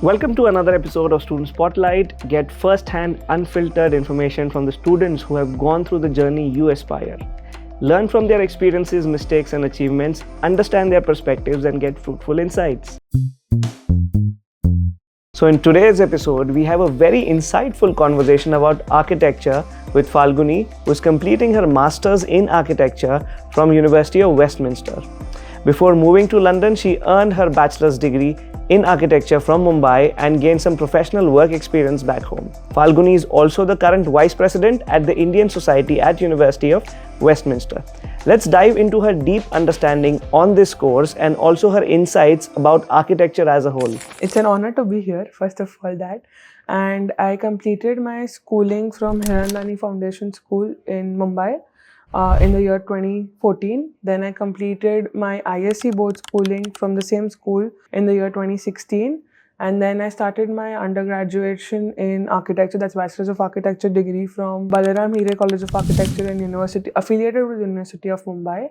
Welcome to another episode of Student Spotlight. Get first-hand, unfiltered information from the students who have gone through the journey you aspire. Learn from their experiences, mistakes, and achievements, understand their perspectives, and get fruitful insights. So in today's episode, we have a very insightful conversation about architecture with Falguni, who is completing her Masters in Architecture from University of Westminster. Before moving to London, she earned her bachelor's degree in architecture from Mumbai and gained some professional work experience back home. Falguni is also the current Vice President at the Indian Society at University of Westminster. Let's dive into her deep understanding on this course and also her insights about architecture as a whole. It's an honor to be here, first of all that. And I completed my schooling from Hirandani Foundation School in Mumbai in the year 2014. Then I completed my ISc board schooling from the same school in the year 2016. And then I started my undergraduation in architecture, that's Bachelor's of Architecture degree from Balaram Hire College of Architecture and University, affiliated with the University of Mumbai.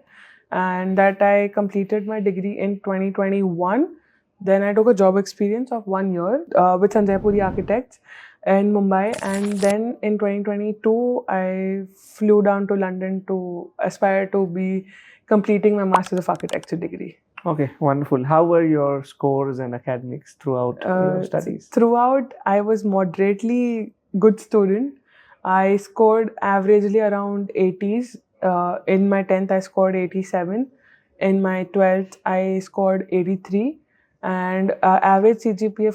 And that I completed my degree in 2021. Then I took a job experience of 1 year with Sanjay Puri Architects in Mumbai, and then in 2022 I flew down to London to aspire to be completing my Master's of Architecture degree. Okay, wonderful. How were your scores and academics throughout your studies? Throughout, I was moderately good student. I scored averagely around 80s. In my 10th, I scored 87. In my 12th, I scored 83. And average CGPA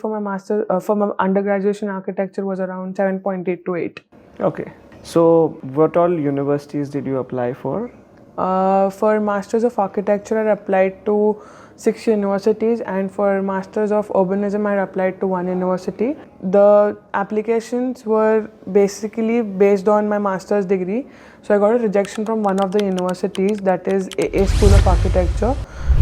for my undergraduate in architecture was around 7.8 to 8. Okay. So, what all universities did you apply for? For Masters of Architecture, I applied to 6 universities, and for Masters of Urbanism, I applied to 1 university. The applications were basically based on my master's degree. So I got a rejection from one of the universities, that is AA School of Architecture,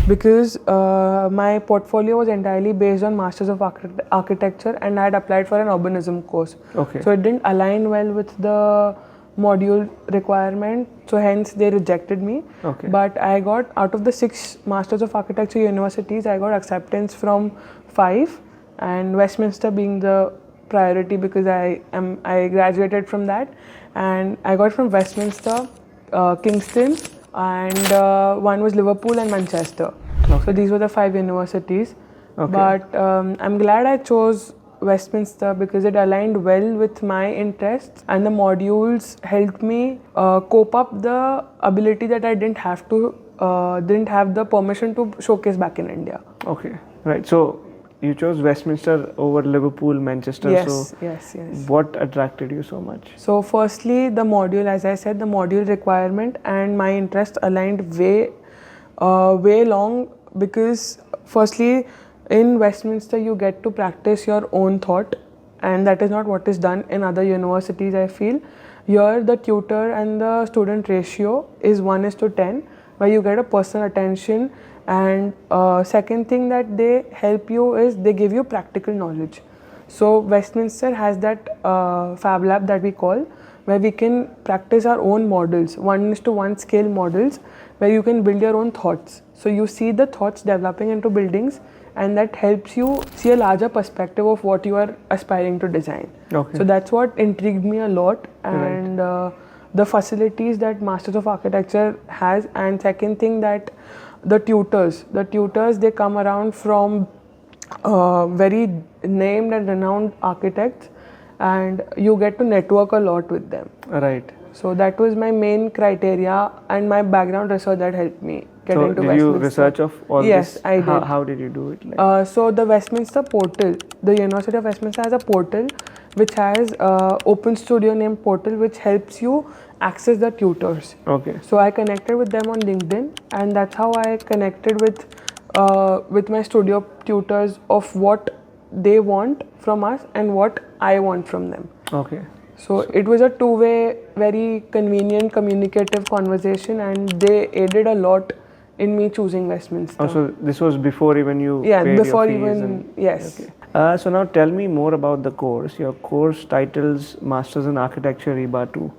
because my portfolio was entirely based on Masters of Architecture, and I had applied for an urbanism course. Okay. So it didn't align well with the module requirement, so hence they rejected me. Okay. But I got, out of the 6 Masters of Architecture universities, I got acceptance from 5, and Westminster being the priority because I graduated from that, and I got from Westminster, Kingston, and one was Liverpool and Manchester. Okay. So these were the 5 universities. Okay. But I'm glad I chose Westminster because it aligned well with my interests, and the modules helped me cope up the ability that I didn't have the permission to showcase back in India. Okay, right. So you chose Westminster over Liverpool, Manchester. Yes, so yes. What attracted you so much? So firstly, the module, as I said, the module requirement and my interest aligned way long, because firstly, in Westminster, you get to practice your own thought, and that is not what is done in other universities, I feel. Here, the tutor and the student ratio is 1:10, where you get a personal attention. And second thing that they help you is they give you practical knowledge. So Westminster has that Fab Lab that we call, where we can practice our own models, 1:1 scale models, where you can build your own thoughts. So you see the thoughts developing into buildings, and that helps you see a larger perspective of what you are aspiring to design. Okay. So that's what intrigued me a lot, and Right. the facilities that Masters of Architecture has. And second thing, that the tutors they come around from very named and renowned architects, and you get to network a lot with them. Right. So that was my main criteria, and my background research that helped me get So into did Westminster. You research of all this? Yes, I did. How did you do it? So the Westminster portal, the University of Westminster has a portal which has Open Studio named portal, which helps you access the tutors. Okay. So I connected with them on LinkedIn, and that's how I connected with my studio tutors of what they want from us and what I want from them. Okay. So it was a two-way, very convenient, communicative conversation, and they aided a lot in me choosing Westminster. Oh, so this was before even you Yeah, paid before your fees even, yes. Okay. So now tell me more about the course. Your course titles Masters in Architecture IBA 2.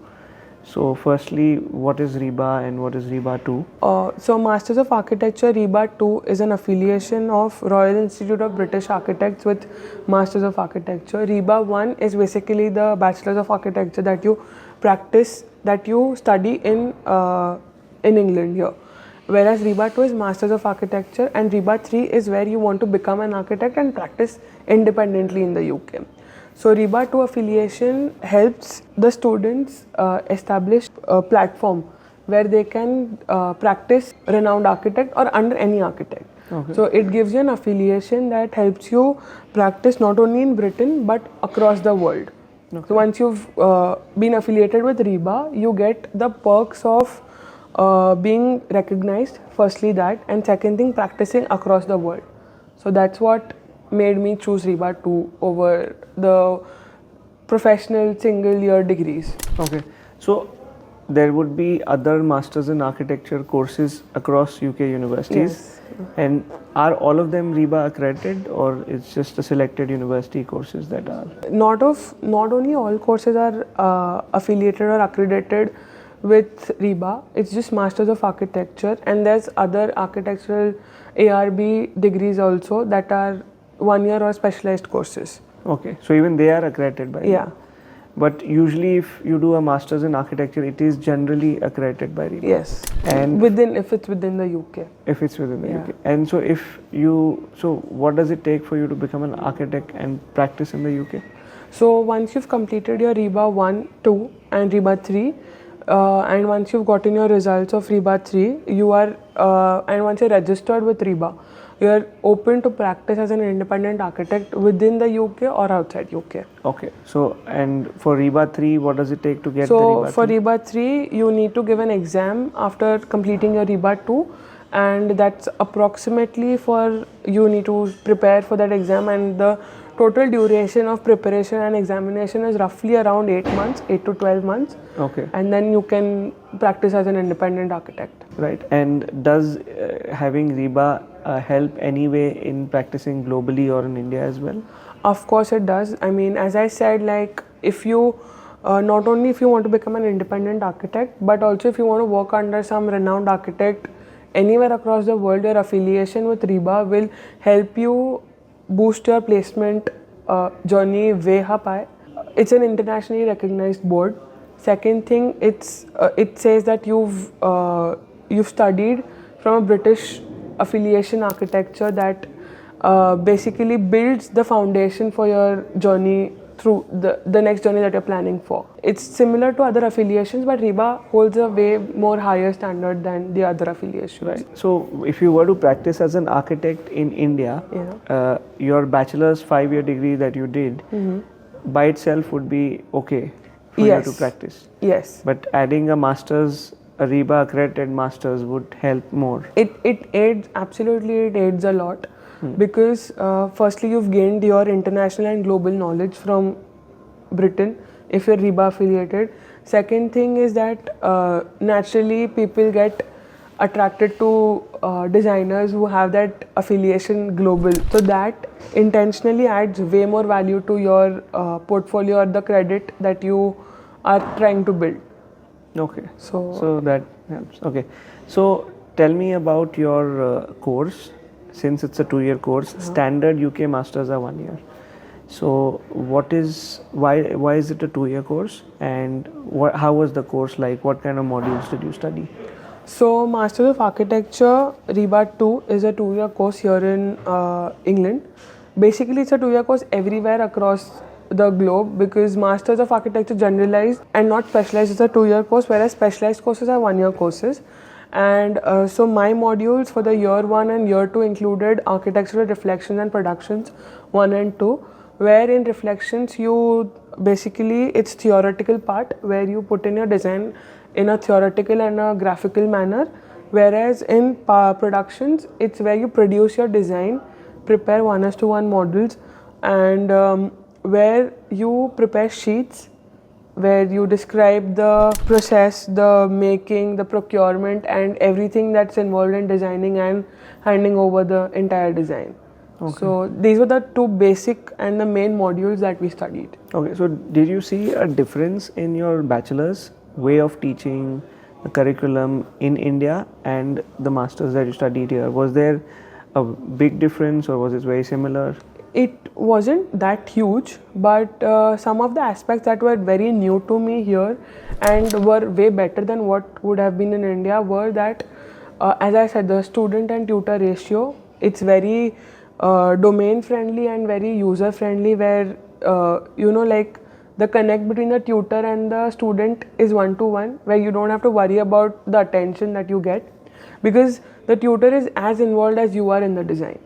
So firstly, what is REBA and what is REBA 2? So Masters of Architecture REBA 2 is an affiliation of Royal Institute of British Architects with Masters of Architecture. REBA 1 is basically the Bachelors of Architecture that you practice, that you study in England here. Whereas REBA 2 is Masters of Architecture, and REBA 3 is where you want to become an architect and practice independently in the UK. So REBA 2 affiliation helps the students establish a platform where they can practice renowned architect or under any architect. Okay. So it gives you an affiliation that helps you practice not only in Britain but across the world. Okay. So once you've been affiliated with REBA, you get the perks of being recognized, firstly that, and second thing, practicing across the world. So that's what made me choose REBA 2 over the professional single year degrees. Okay. So there would be other Masters in Architecture courses across UK universities. Yes. And are all of them REBA accredited, or it's just the selected university courses that are? Not only all courses are affiliated or accredited with REBA, it's just Masters of Architecture, and there's other architectural ARB degrees also that are 1 year or specialized courses. Okay, so even they are accredited by REBA. Yeah. But usually if you do a Masters in Architecture, it is generally accredited by REBA. Yes. And if it's within the UK. if it's within the Yeah. UK. And so so what does it take for you to become an architect and practice in the UK? So once you've completed your REBA 1, 2 and REBA 3, and once you've gotten your results of REBA 3, and once you're registered with REBA, you're open to practice as an independent architect within the UK or outside UK. Okay, so and for REBA 3, what does it take to get the So REBA for 3? REBA 3, you need to give an exam after completing your REBA 2, and that's approximately you need to prepare for that exam, and the total duration of preparation and examination is roughly around 8 to 12 months. Okay. And then you can practice as an independent architect. Right. And does having REBA help anyway in practicing globally or in India as well? Of course it does. I mean, as I said, like if you not only if you want to become an independent architect, but also if you want to work under some renowned architect anywhere across the world, your affiliation with REBA will help you boost your placement journey way up high. It's an internationally recognized board. Second thing, it says that you've studied from a British affiliation architecture that basically builds the foundation for your journey through the next journey that you're planning for. It's similar to other affiliations, but REBA holds a way more higher standard than the other affiliations. Right. So if you were to practice as an architect in India, Yeah. Your bachelor's 5-year degree that you did by itself would be okay for Yes. you to practice. Yes. But adding a master's, a REBA accredited master's would help more. It aids, absolutely it aids a lot, because firstly you've gained your international and global knowledge from Britain if you're REBA affiliated. Second thing is that naturally people get attracted to designers who have that affiliation global. So that intentionally adds way more value to your portfolio or the credit that you are trying to build. Okay. So So that helps. Okay. So tell me about your course. Since it's a 2-year course, standard UK masters are 1 year. So why is it a 2-year course, and how was the course like? What kind of modules did you study? So, Masters of Architecture REBA 2 is a 2-year course here in England. Basically, it's a 2-year course everywhere across the globe, because Masters of Architecture generalized and not specialized is a 2-year course, whereas specialized courses are 1-year courses. And so my modules for the year 1 and year 2 included architectural reflections and productions 1 and 2, where in reflections it's theoretical part where you put in your design in a theoretical and a graphical manner, whereas in productions it's where you produce your design, prepare 1:1 models, and where you prepare sheets where you describe the process, the making, the procurement, and everything that's involved in designing and handing over the entire design. Okay. So these were the two basic and the main modules that we studied. Okay, so did you see a difference in your bachelor's way of teaching, the curriculum in India and the masters that you studied here? Was there a big difference or was it very similar? It wasn't that huge, but some of the aspects that were very new to me here and were way better than what would have been in India were that, as I said, the student and tutor ratio, it's very domain friendly and very user friendly, where like the connect between the tutor and the student is one-to-one, where you don't have to worry about the attention that you get, because the tutor is as involved as you are in the design.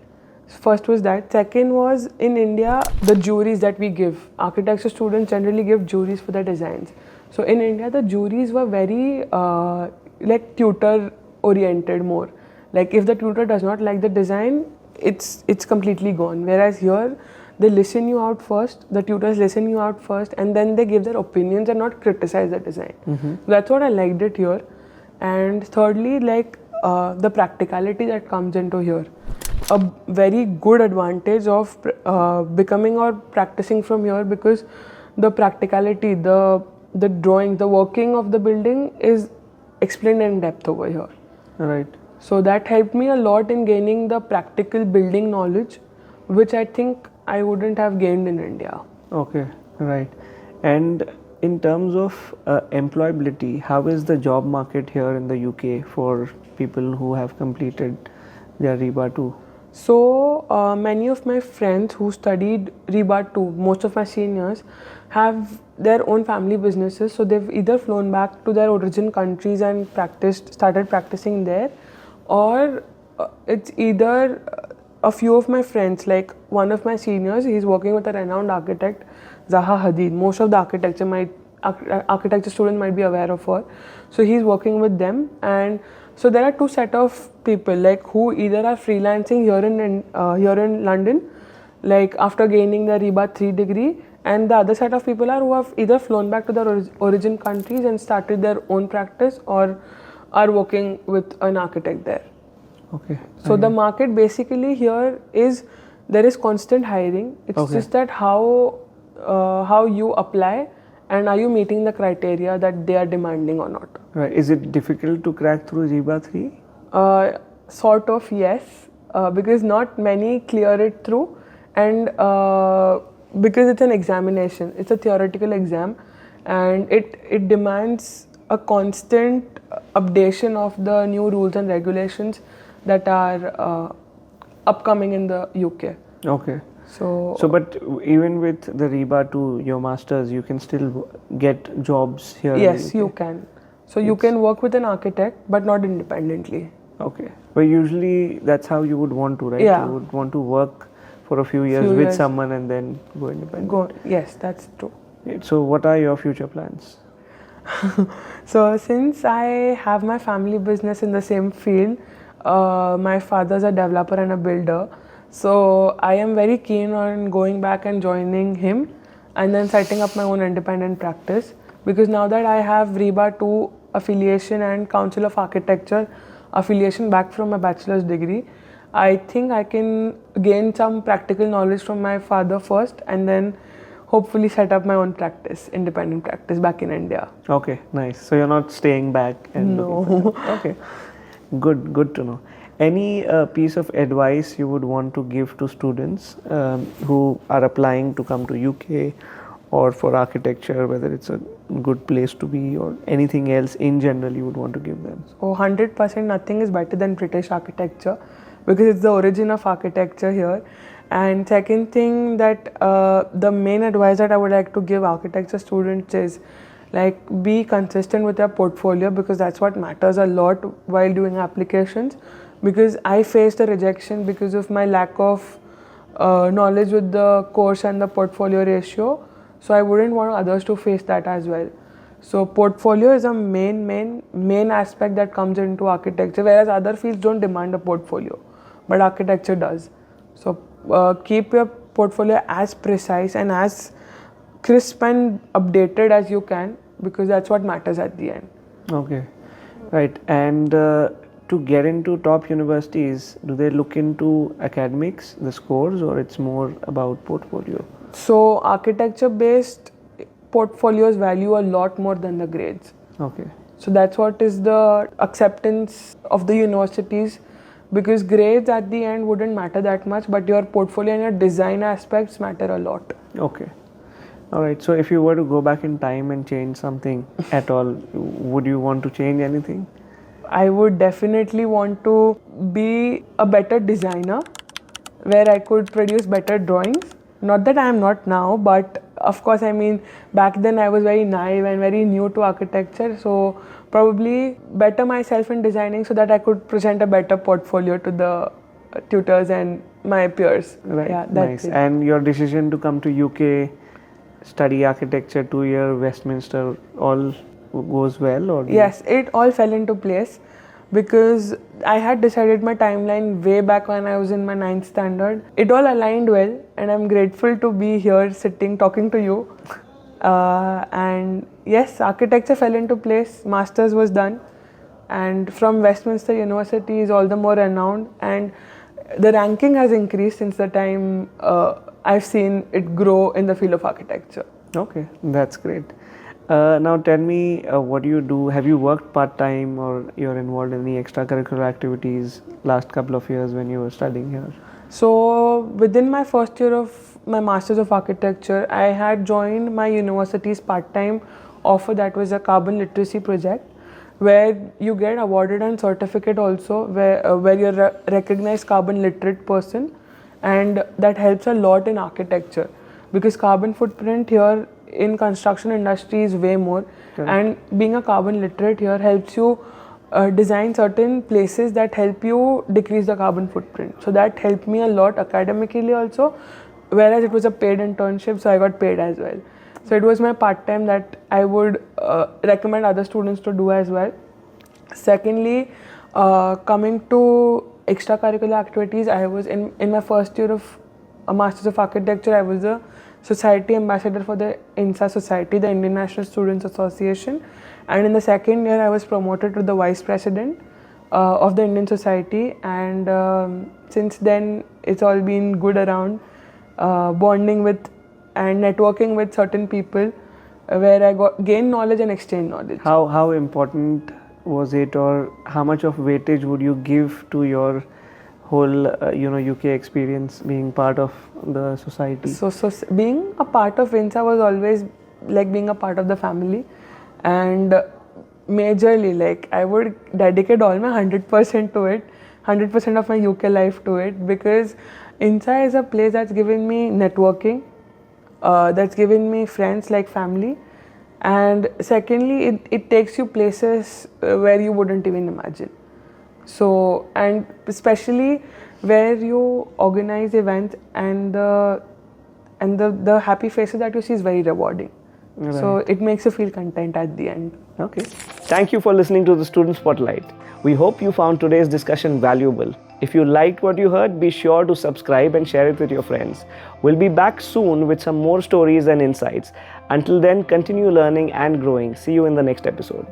First was that. Second was, in India, the juries that we give. Architecture students generally give juries for their designs. So in India, the juries were very like tutor oriented more. Like if the tutor does not like the design, it's completely gone. Whereas here, they listen you out first, the tutors listen you out first, and then they give their opinions and not criticize the design. So that's what I liked it here. And thirdly, like the practicality that comes into here. A very good advantage of becoming or practicing from here, because the practicality, the drawing, the working of the building is explained in depth over here. Right. So that helped me a lot in gaining the practical building knowledge, which I think I wouldn't have gained in India. Okay, right. And in terms of employability, how is the job market here in the UK for people who have completed their REBA 2? So many of my friends who studied REBA 2, most of my seniors, have their own family businesses. So they've either flown back to their origin countries and started practicing there, or it's either a few of my friends, like one of my seniors, he's working with a renowned architect, Zaha Hadid. Most of the architecture students might be aware of her. So he's working with them, and so there are two set of people, like who either are freelancing here in London, like after gaining the REBA 3 degree, and the other set of people are who have either flown back to their origin countries and started their own practice, or are working with an architect there. Okay. So the market basically here is, there is constant hiring. It's just that how you apply and are you meeting the criteria that they are demanding or not. Right. Is it difficult to crack through REBA 3? Sort of, yes, because not many clear it through, and because it's an examination, it's a theoretical exam, and it demands a constant updation of the new rules and regulations that are upcoming in the UK. Okay. So but even with the REBA 2, your masters, you can still get jobs here? Yes, you can. So you can work with an architect, but not independently. Okay. But usually that's how you would want to, right? Yeah. You would want to work for a few years with someone and then go independent. Yes, that's true. So what are your future plans? So since I have my family business in the same field, my father's a developer and a builder. So I am very keen on going back and joining him and then setting up my own independent practice, because now that I have REBA 2 affiliation and Council of Architecture affiliation back from my bachelor's degree, I think I can gain some practical knowledge from my father first and then hopefully set up my own practice, independent practice back in India. Okay, nice. So you're not staying back and No. Okay, good to know. Any piece of advice you would want to give to students who are applying to come to UK or for architecture, whether it's a good place to be or anything else in general you would want to give them? So 100% nothing is better than British architecture, because it's the origin of architecture here. And second thing, that the main advice that I would like to give architecture students is, like, be consistent with your portfolio, because that's what matters a lot while doing applications. Because I faced a rejection because of my lack of knowledge with the course and the portfolio ratio. So I wouldn't want others to face that as well. So portfolio is a main aspect that comes into architecture, whereas other fields don't demand a portfolio, but architecture does. So keep your portfolio as precise and as crisp and updated as you can, because that's what matters at the end. Okay, right. And to get into top universities, do they look into academics, the scores, or it's more about portfolio? So architecture based portfolios value a lot more than the grades. Okay. So that's what is the acceptance of the universities, because grades at the end wouldn't matter that much, but your portfolio and your design aspects matter a lot. Okay. All right. So if you were to go back in time and change something at all, would you want to change anything? I would definitely want to be a better designer where I could produce better drawings. Not that I am not now, but of course, I mean, back then I was very naive and very new to architecture. So, probably better myself in designing so that I could present a better portfolio to the tutors and my peers. Right. Yeah, that's nice. it. And your decision to come to UK, study architecture, 2 year Westminster, all goes well, or Yes, it all fell into place because I had decided my timeline way back when I was in my 9th standard. It all aligned well, and I'm grateful to be here sitting talking to you. And yes, architecture fell into place, masters was done, and from Westminster University is all the more renowned, and the ranking has increased since the time I've seen it grow in the field of architecture. Okay, that's great. Now tell me, what do you do? Have you worked part-time, or you're involved in any extracurricular activities last couple of years when you were studying here? So within my first year of my Masters of Architecture, I had joined my university's part-time offer that was a carbon literacy project, where you get awarded a certificate also where you're a recognized carbon literate person, and that helps a lot in architecture because carbon footprint here in construction industry is way more. Correct. And being a carbon literate here helps you design certain places that help you decrease the carbon footprint. So that helped me a lot academically also, whereas it was a paid internship, so I got paid as well. So it was my part-time that I would recommend other students to do as well. Secondly, coming to extracurricular activities, I was in my first year of a Masters of Architecture, I was the Society Ambassador for the INSA Society, the Indian National Students Association. And in the second year, I was promoted to the Vice President of the Indian Society. And since then, it's all been good around bonding with and networking with certain people where I gain knowledge and exchange knowledge. How important was it, or how much of weightage would you give to your whole UK experience being part of the society? So being a part of INSA was always like being a part of the family, and majorly like I would dedicate all my 100% to it, 100% of my UK life to it, because INSA is a place that's given me networking, that's given me friends like family, and secondly it takes you places where you wouldn't even imagine. So, and especially where you organize events, and the happy faces that you see is very rewarding. Right. So it makes you feel content at the end. Okay. Thank you for listening to the Student Spotlight. We hope you found today's discussion valuable. If you liked what you heard, be sure to subscribe and share it with your friends. We'll be back soon with some more stories and insights. Until then, continue learning and growing. See you in the next episode.